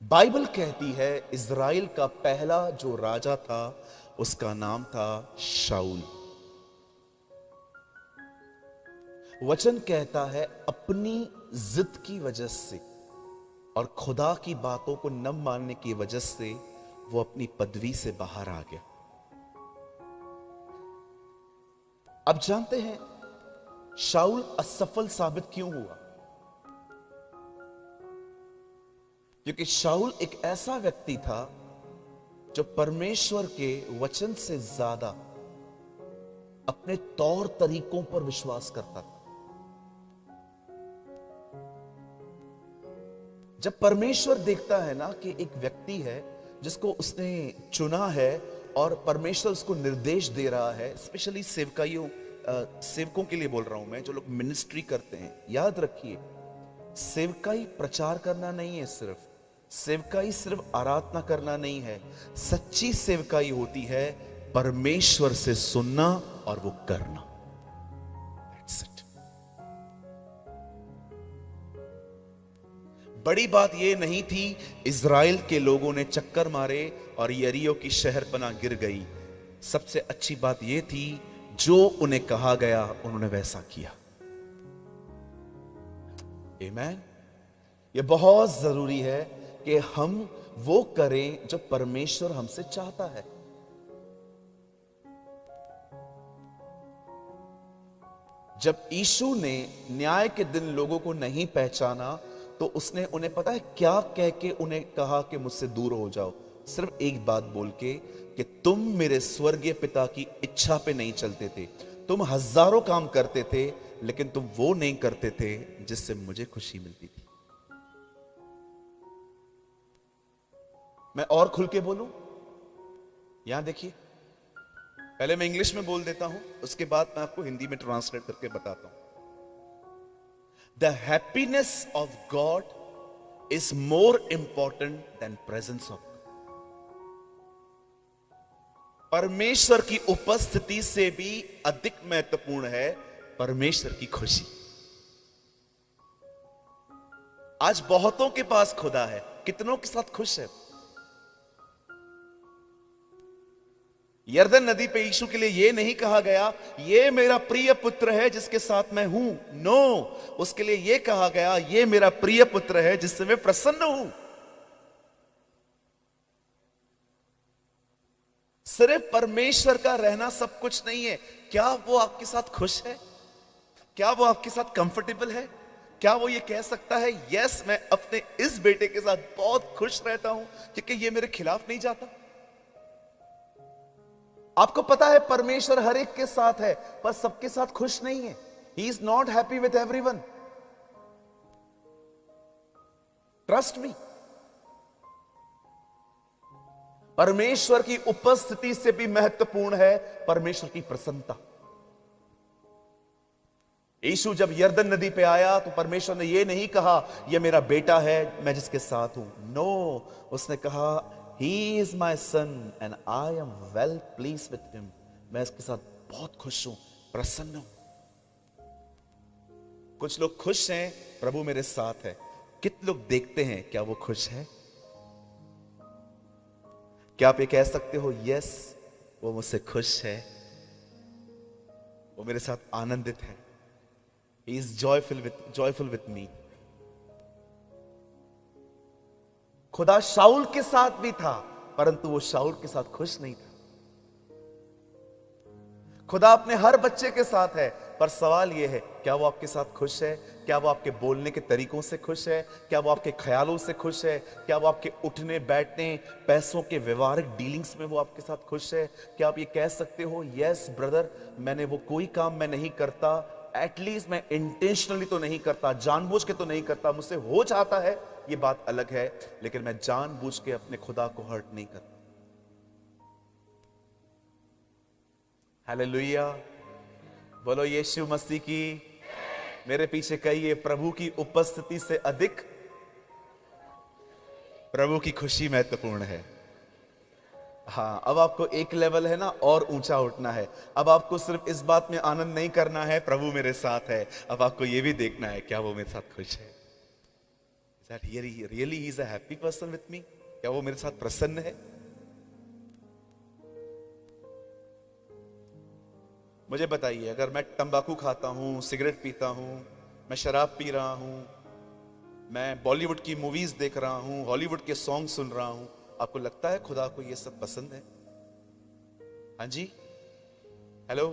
Bible कहती है Israel का पहला जो राजा था उसका नाम था शाऊल। वचन कहता है अपनी जिद की वजह से और खुदा की बातों को न मानने की वजह से वो अपनी पदवी से बाहर आ गया। अब जानते हैं शाऊल असफल साबित क्यों हुआ? क्योंकि शाऊल एक ऐसा व्यक्ति था जो परमेश्वर के वचन से ज्यादा अपने तौर तरीकों पर विश्वास करता था। जब परमेश्वर देखता है ना कि एक व्यक्ति है जिसको उसने चुना है और परमेश्वर उसको निर्देश दे रहा है, स्पेशली सेवकों के लिए बोल रहा हूं मैं, जो लोग मिनिस्ट्री करते हैं, याद रखिए सेवकाई प्रचार करना नहीं है, सेवकाई सिर्फ आराधना करना नहीं है। सच्ची सेवकाई होती है परमेश्वर से सुनना और वो करना। That's it. बड़ी बात यह नहीं थी इज़राइल के लोगों ने चक्कर मारे और यरीहो की शहरपनाह गिर गई। सबसे अच्छी बात यह थी जो उन्हें कहा गया उन्होंने वैसा किया। आमीन। यह बहुत जरूरी है कि हम वो करें जो परमेश्वर हमसे चाहता है। जब यीशु ने न्याय के दिन लोगों को नहीं पहचाना तो उसने उन्हें पता है क्या कह के उन्हें कहा कि मुझसे दूर हो जाओ, सिर्फ एक बात बोल के कि तुम मेरे स्वर्गीय पिता की इच्छा पे नहीं चलते थे। तुम हजारों काम करते थे लेकिन तुम वो नहीं करते थे जिससे मुझे खुशी मिलती थी। मैं और खुल के बोलूं, यहां देखिए, पहले मैं इंग्लिश में बोल देता हूं, उसके बाद मैं आपको हिंदी में ट्रांसलेट करके बताता हूं। The happiness of God is more important than presence of. परमेश्वर की उपस्थिति से भी अधिक महत्वपूर्ण है परमेश्वर की खुशी। आज बहुतों के पास खुदा है, कितनों के साथ खुश है? यरदन नदी पे यीशु के लिए यह नहीं कहा गया ये मेरा प्रिय पुत्र है जिसके साथ मैं हूं। नो, उसके लिए यह कहा गया ये मेरा प्रिय पुत्र है जिससे मैं प्रसन्न हूं। सिर्फ परमेश्वर का रहना सब कुछ नहीं है। क्या वो आपके साथ खुश है? क्या वो आपके साथ कंफर्टेबल है? क्या वो ये कह सकता है यस मैं अपने इस बेटे के साथ बहुत खुश रहता हूं क्योंकि ये मेरे खिलाफ नहीं जाता? आपको पता है परमेश्वर हर एक के साथ है पर सबके साथ खुश नहीं है। He is not happy with everyone. Trust me. परमेश्वर की उपस्थिति से भी महत्वपूर्ण है परमेश्वर की प्रसन्नता। यीशु जब यरदन नदी पे आया तो परमेश्वर ने यह नहीं कहा यह मेरा बेटा है मैं जिसके साथ हूं। नो, उसने कहा He is my son and I am well pleased with him. मैं इसके साथ बहुत खुश हूं, प्रसन्न हूं। कुछ लोग खुश हैं प्रभु मेरे साथ है। कितने लोग देखते हैं क्या वो खुश है? क्या आप ये कह सकते हो यस वो मुझसे खुश है, वो मेरे साथ आनंदित है? He is joyful with me. खुदा शाऊल के साथ भी था परंतु वो शाऊल के साथ खुश नहीं था। खुदा अपने हर बच्चे के साथ है पर सवाल यह है क्या वो आपके साथ खुश है? क्या वो आपके बोलने के तरीकों से खुश है? क्या वो आपके ख्यालों से खुश है? क्या वो आपके उठने बैठने पैसों के व्यवहारिक डीलिंग्स में वो आपके साथ खुश है? क्या आप ये कह सकते हो यस ब्रदर मैंने वो कोई काम मैं नहीं करता, एटलीस्ट मैं इंटेंशनली तो नहीं करता, जानबूझ के तो नहीं करता, मुझसे हो जाता है ये बात अलग है, लेकिन मैं जानबूझ के अपने खुदा को हर्ट नहीं करता। हालेलुया, बोलो यीशु मसीह की। मेरे पीछे कहिए प्रभु की उपस्थिति से अधिक प्रभु की खुशी महत्वपूर्ण है। हाँ, अब आपको एक लेवल है ना और ऊंचा उठना है। अब आपको सिर्फ इस बात में आनंद नहीं करना है प्रभु मेरे साथ है, अब आपको यह भी देखना है क्या वो मेरे साथ खुश है। That really he's a happy person with me? क्या वो मेरे साथ प्रसन्न है? मुझे बताइए, अगर मैं तंबाकू खाता हूं, सिगरेट पीता हूं, मैं शराब पी रहा हूं, मैं बॉलीवुड की मूवीज देख रहा हूं, हॉलीवुड के सॉन्ग सुन रहा हूं, आपको लगता है खुदा को ये सब पसंद है? हाँ जी, हेलो।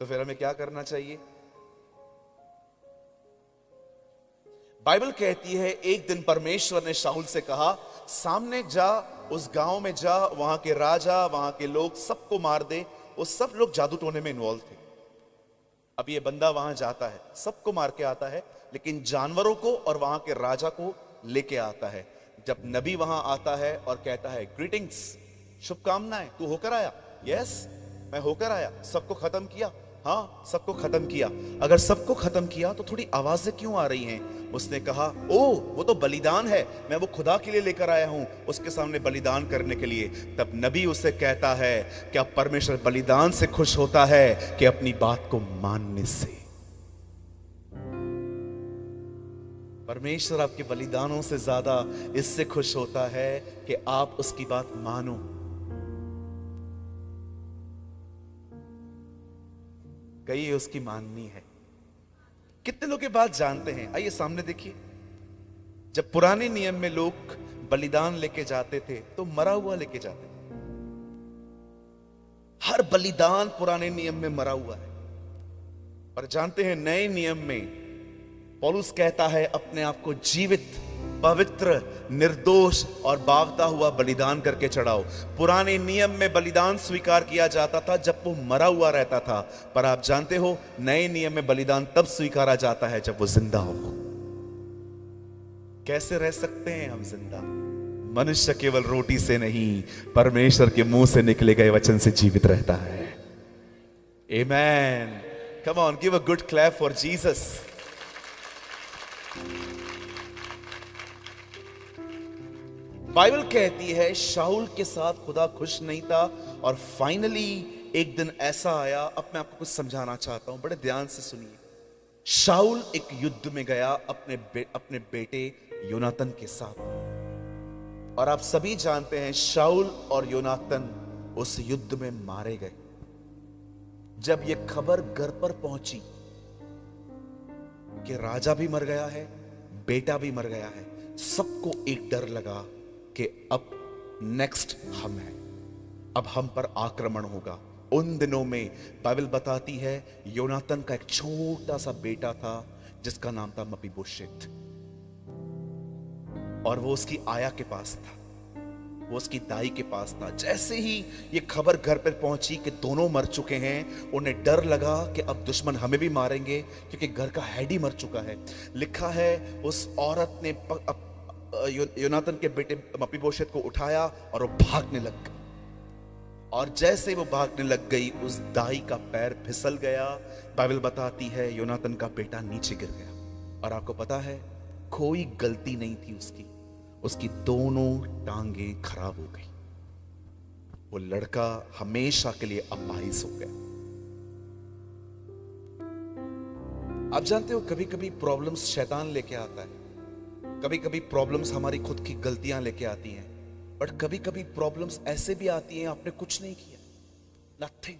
तो फिर हमें क्या करना चाहिए? बाइबल कहती है एक दिन परमेश्वर ने शाऊल से कहा, सामने जा, उस गांव में जा, वहां के राजा, वहां के लोग सबको मार दे। वो सब लोग जादू टोने में इन्वॉल्व थे। अब ये बंदा वहां जाता है, सबको मार के आता है, लेकिन जानवरों को और वहां के राजा को लेके आता है। जब नबी वहां आता है और कहता है, ग्रीटिंग्स, शुभकामनाएं, तू होकर आया? यस, मैं होकर आया। सबको खत्म किया? हाँ, सबको खत्म किया। अगर सबको खत्म किया तो थोड़ी आवाजें क्यों आ रही हैं? उसने कहा, ओ वो तो बलिदान है, मैं वो खुदा के लिए लेकर आया हूं, उसके सामने बलिदान करने के लिए। तब नबी उसे कहता है, क्या परमेश्वर बलिदान से खुश होता है कि अपनी बात को मानने से? परमेश्वर आपके बलिदानों से ज्यादा इससे खुश होता है कि आप उसकी बात मानो। कई उसकी माननी है। कितने लोग ये बात जानते हैं? आइए सामने देखिए। जब पुराने नियम में लोग बलिदान लेके जाते थे तो मरा हुआ लेके जाते थे। हर बलिदान पुराने नियम में मरा हुआ है। पर जानते हैं नए नियम में पौलुस कहता है, अपने आप को जीवित, पवित्र, निर्दोष और बावता हुआ बलिदान करके चढ़ाओ। पुराने नियम में बलिदान स्वीकार किया जाता था जब वो मरा हुआ रहता था, पर आप जानते हो नए नियम में बलिदान तब स्वीकारा जाता है जब वो जिंदा हो। कैसे रह सकते हैं हम जिंदा? मनुष्य केवल रोटी से नहीं, परमेश्वर के मुंह से निकले गए वचन से जीवित रहता है। Amen. Come on, give a good clap for Jesus. Bible कहती है शाऊल के साथ खुदा खुश नहीं था, और फाइनली एक दिन ऐसा आया। अब मैं आपको कुछ समझाना चाहता हूं, बड़े ध्यान से सुनिए। शाऊल एक युद्ध में गया अपने बेटे योनातन के साथ, और आप सभी जानते हैं शाऊल और योनातन उस युद्ध में मारे गए। जब यह खबर घर पर पहुंची कि राजा भी मर गया है, बेटा भी मर गया है, सबको एक डर लगा कि अब नेक्स्ट हम हैं, अब हम पर आक्रमण होगा। उन दिनों में बाइबल बताती है योनातन का एक छोटा सा बेटा था जिसका नाम था मपीबोशेत, और वो उसकी आया के पास था, वो उसकी दाई के पास था। जैसे ही ये खबर घर पर पहुंची कि दोनों मर चुके हैं, उन्हें डर लगा कि अब दुश्मन हमें भी मारेंगे, क्योंकि घर का हेड ही मर चुका है। लिखा है उस औरत ने योनातन के बेटे मपीबोशेत को उठाया और वो भागने लग गई, और जैसे वो भागने लग गई उस दाई का पैर फिसल गया। बाइबल बताती है योनातन का बेटा नीचे गिर गया, और आपको पता है कोई गलती नहीं थी उसकी दोनों टांगें खराब हो गई। वो लड़का हमेशा के लिए अपाहिज हो गया। आप जानते हो कभी कभी प्रॉब्लम्स शैतान लेके आता है, कभी कभी प्रॉब्लम्स हमारी खुद की गलतियां लेके आती हैं, बट कभी कभी प्रॉब्लम्स ऐसे भी आती हैं आपने कुछ नहीं किया, नथिंग,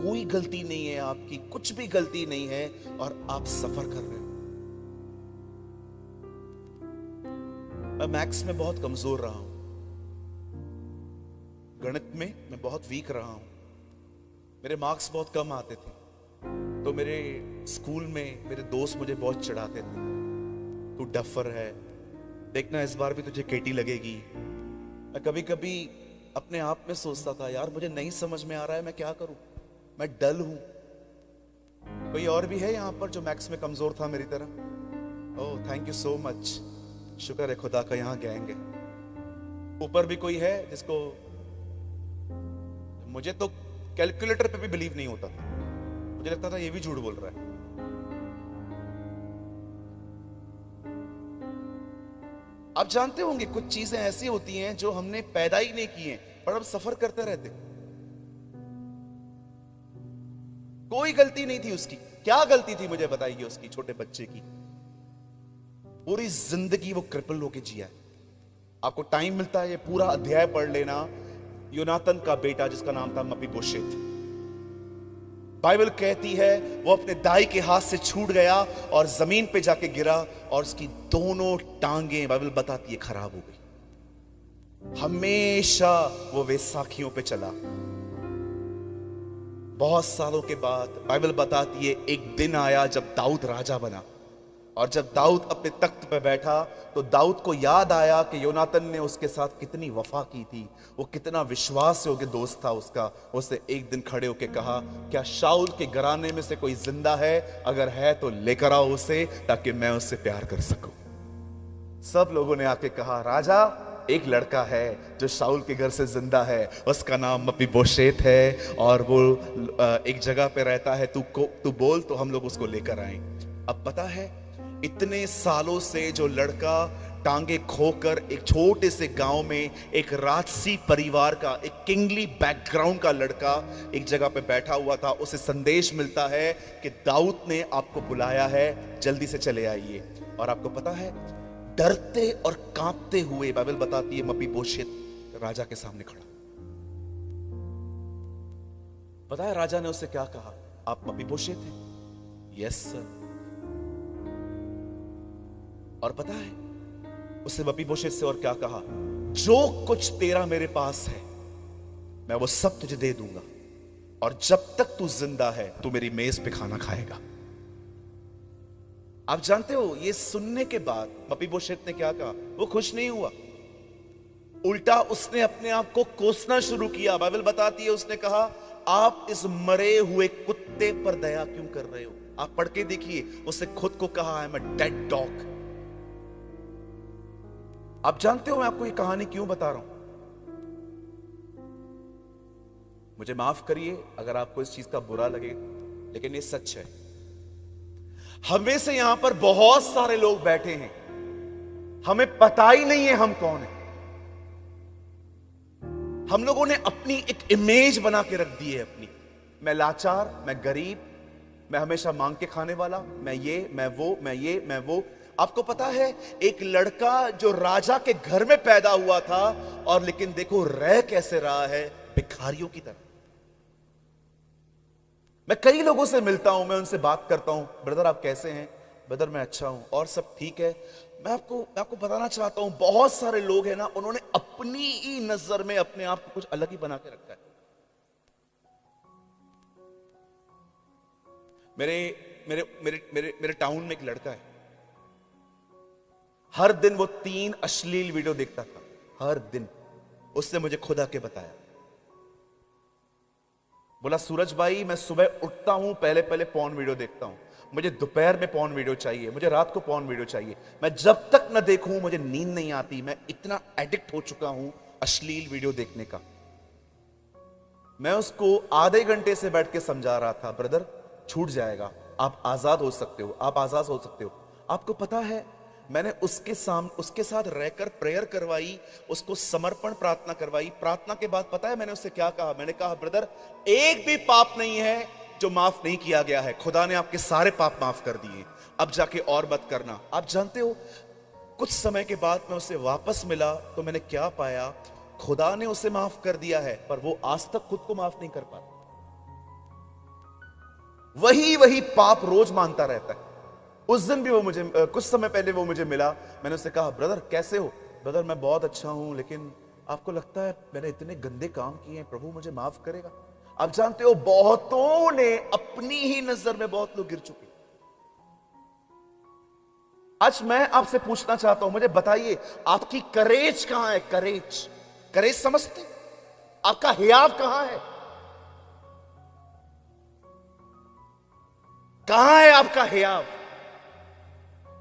कोई गलती नहीं है आपकी, कुछ भी गलती नहीं है, और आप सफर कर रहे हो। मैं मैथ्स में बहुत कमजोर रहा हूं, गणित में मैं बहुत वीक रहा हूं, मेरे मार्क्स बहुत कम आते थे, तो मेरे स्कूल में मेरे दोस्त मुझे बहुत चिढ़ाते थे, तू डफर है, देखना इस बार भी तुझे केटी लगेगी। मैं कभी कभी अपने आप में सोचता था, यार मुझे नहीं समझ में आ रहा है, मैं क्या करूं, मैं डल हूं। कोई और भी है यहां पर जो मैथ्स में कमजोर था मेरी तरह? Oh thank you so much, शुक्र है खुदा का यहां गैंग है। ऊपर भी कोई है जिसको? मुझे तो कैलकुलेटर पे भी बिलीव नहीं होता था, मुझे लगता था ये भी झूठ बोल रहा है। आप जानते होंगे कुछ चीजें ऐसी होती हैं जो हमने पैदा ही नहीं की हैं, पर हम सफर करते रहते। कोई गलती नहीं थी उसकी। क्या गलती थी मुझे बताइए उसकी, छोटे बच्चे की? पूरी जिंदगी वो क्रिपल होके जिया है। आपको टाइम मिलता है, ये पूरा अध्याय पढ़ लेना। योनातन का बेटा जिसका नाम था मपीबोशेत, बाइबल कहती है वो अपने दाई के हाथ से छूट गया और जमीन पे जाके गिरा और उसकी दोनों टांगें, बाइबल बताती है, खराब हो गई। हमेशा वो वैसाखियों पे चला। बहुत सालों के बाद बाइबल बताती है एक दिन आया जब दाऊद राजा बना, और जब दाऊद अपने तख्त पे बैठा तो दाऊद को याद आया कि योनातन ने उसके साथ कितनी वफा की थी, वो कितना विश्वास योग्य दोस्त था उसका। उसने एक दिन खड़े होकर कहा, क्या शाऊल के घराने में से कोई जिंदा है? अगर है तो लेकर आओ उसे, ताकि मैं उससे प्यार कर सकूं। सब लोगों ने आके कहा, राजा एक लड़का है जो शाऊल के घर से जिंदा है, उसका नाम मपीबोशेत है और वो एक जगह पे रहता है, तू बोल तो हम लोग उसको लेकर आए। अब पता है, इतने सालों से जो लड़का टांगे खोकर एक छोटे से गांव में एक राजसी परिवार का, एक किंगली बैकग्राउंड का लड़का एक जगह पे बैठा हुआ था, उसे संदेश मिलता है कि दाऊद ने आपको बुलाया है, जल्दी से चले आइए। और आपको पता है, डरते और कांपते हुए बाइबल बताती है मपीबोशेत राजा के सामने खड़ा। पता है राजा ने उससे क्या कहा? आप मपीबोशेत हैं? Yes sir. और पता है उससे मपीबोशेत से और क्या कहा? जो कुछ तेरा मेरे पास है मैं वो सब तुझे दे दूंगा, और जब तक तू जिंदा है तू मेरी मेज पे खाना खाएगा। आप जानते हो, ये सुनने के बाद मपीबोशेत ने क्या कहा? वो खुश नहीं हुआ, उल्टा उसने अपने आप को कोसना शुरू किया। बाइबल बताती है उसने कहा, आप इस मरे हुए कुत्ते पर दया क्यों कर रहे हो? आप पढ़ के देखिए, उसने खुद को कहा, I am a dead dog. आप जानते हो मैं आपको ये कहानी क्यों बता रहा हूं? मुझे माफ करिए अगर आपको इस चीज का बुरा लगे, लेकिन ये सच है। हमें से यहां पर बहुत सारे लोग बैठे हैं, हमें पता ही नहीं है हम कौन है। हम लोगों ने अपनी एक इमेज बना के रख दी है अपनी। मैं लाचार, मैं गरीब, मैं हमेशा मांग के खाने वाला, मैं ये, मैं वो, मैं ये, मैं वो। आपको पता है, एक लड़का जो राजा के घर में पैदा हुआ था, और लेकिन देखो रह कैसे रहा है, भिखारियों की तरह। मैं कई लोगों से मिलता हूं, मैं उनसे बात करता हूं, ब्रदर आप कैसे हैं? ब्रदर मैं अच्छा हूं, और सब ठीक है। मैं आपको बताना चाहता हूं, बहुत सारे लोग हैं ना, उन्होंने अपनी ही नजर में अपने आप को कुछ अलग ही बना के रखा है। मेरे मेरे मेरे मेरे मेरे टाउन में एक लड़का है, हर दिन वो 3 अश्लील वीडियो देखता था, हर दिन। उसने मुझे खुद आके बताया, बोला सूरज भाई मैं सुबह उठता हूं, पहले पहले पॉर्न वीडियो देखता हूं, मुझे दोपहर में पॉर्न वीडियो चाहिए, मुझे रात को पॉर्न वीडियो चाहिए, मैं जब तक न देखूं मुझे नींद नहीं आती, मैं इतना एडिक्ट हो चुका हूं अश्लील वीडियो देखने का। मैं उसको आधे घंटे से बैठ के समझा रहा था, ब्रदर छूट जाएगा, आप आजाद हो सकते हो, आप आजाद हो सकते हो। आपको पता है, मैंने उसके साथ रहकर प्रेयर करवाई, उसको समर्पण प्रार्थना करवाई। प्रार्थना के बाद पता है मैंने उससे क्या कहा? मैंने कहा, ब्रदर एक भी पाप नहीं है जो माफ नहीं किया गया है, खुदा ने आपके सारे पाप माफ कर दिए, अब जाके और मत करना। आप जानते हो, कुछ समय के बाद मैं उससे वापस मिला तो मैंने क्या पाया? खुदा ने उसे माफ कर दिया है, पर वो आज तक खुद को माफ नहीं कर पाता, वही पाप रोज मानता रहता है। उस दिन भी वो मुझे, कुछ समय पहले वो मुझे मिला, मैंने उससे कहा, ब्रदर कैसे हो? ब्रदर मैं बहुत अच्छा हूं, लेकिन आपको लगता है मैंने इतने गंदे काम किए हैं, प्रभु मुझे माफ करेगा? आप जानते हो, बहुतों ने अपनी ही नजर में बहुत लोग गिर चुके। आज मैं आपसे पूछना चाहता हूं, मुझे बताइए आपकी करेज कहां है? करेज, करेज समझते? आपका हियाव कहां है? कहां है आपका हियाव?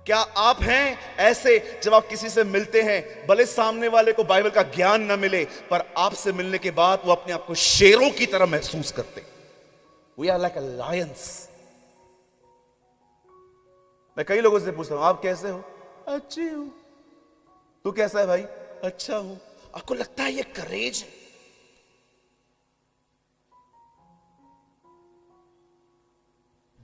क्या आप हैं ऐसे, जब आप किसी से मिलते हैं, भले सामने वाले को बाइबल का ज्ञान न मिले, पर आपसे मिलने के बाद वो अपने आप को शेरों की तरह महसूस करते? We are like a lions. मैं कई लोगों से पूछता हूं, आप कैसे हो? अच्छी हूं। तू कैसा है भाई? अच्छा हूं। आपको लगता है ये करेज है?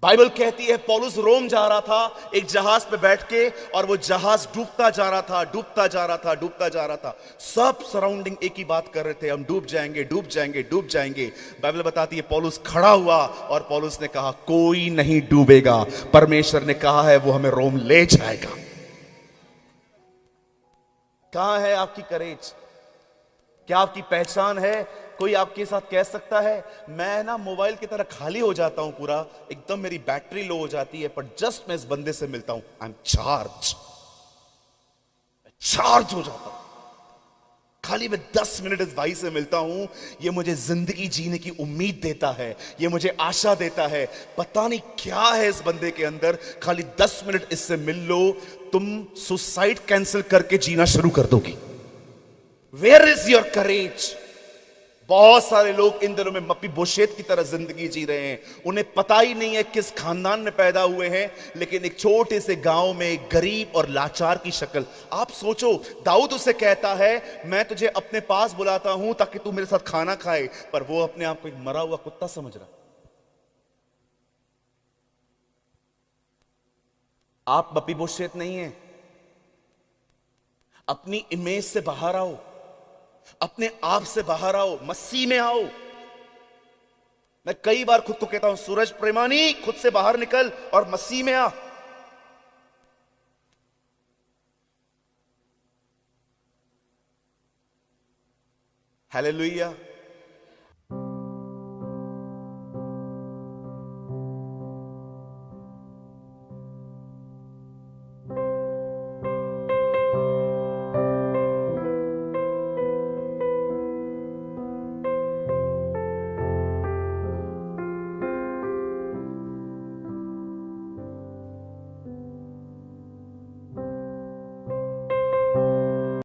बाइबल कहती है पौलुस रोम जा रहा था एक जहाज पे बैठ के, और वो जहाज डूबता जा रहा था, डूबता जा रहा था, डूबता जा रहा था। सब सराउंडिंग एक ही बात कर रहे थे, हम डूब जाएंगे, डूब जाएंगे, डूब जाएंगे। बाइबल बताती है पौलुस खड़ा हुआ और पौलुस ने कहा कोई नहीं डूबेगा, परमेश्वर ने कहा है वो हमें रोम ले जाएगा। कहां है आपकी करेज? क्या आपकी पहचान है? कोई आपके साथ कह सकता है मैं ना मोबाइल की तरह खाली हो जाता हूं, पूरा एकदम मेरी बैटरी लो हो जाती है, पर जस्ट मैं इस बंदे से मिलता हूं, आई एम चार्ज हो जाता हूं। खाली मैं 10 मिनट इस भाई से मिलता हूं, ये मुझे जिंदगी जीने की उम्मीद देता है, ये मुझे आशा देता है। पता नहीं क्या है इस बंदे के अंदर, खाली 10 मिनट इससे मिल लो, तुम सुसाइड कैंसिल करके जीना शुरू कर दोगी। Where is your courage? बहुत सारे लोग इन दिनों में मपीबोशेत की तरह जिंदगी जी रहे हैं। उन्हें पता ही नहीं है किस खानदान में पैदा हुए हैं, लेकिन एक छोटे से गांव में एक गरीब और लाचार की शक्ल। आप सोचो, दाऊद उसे कहता है मैं तुझे अपने पास बुलाता हूं ताकि तू मेरे साथ खाना खाए, पर वो अपने आप को एक मरा हुआ कुत्ता समझ रहा। आप मपीबोशेत नहीं है। अपनी इमेज से बाहर आओ, अपने आप से बाहर आओ, मसीह में आओ। मैं कई बार खुद को कहता हूं सूरज प्रेमानी खुद से बाहर निकल और मसीह में आ। हालेलुया।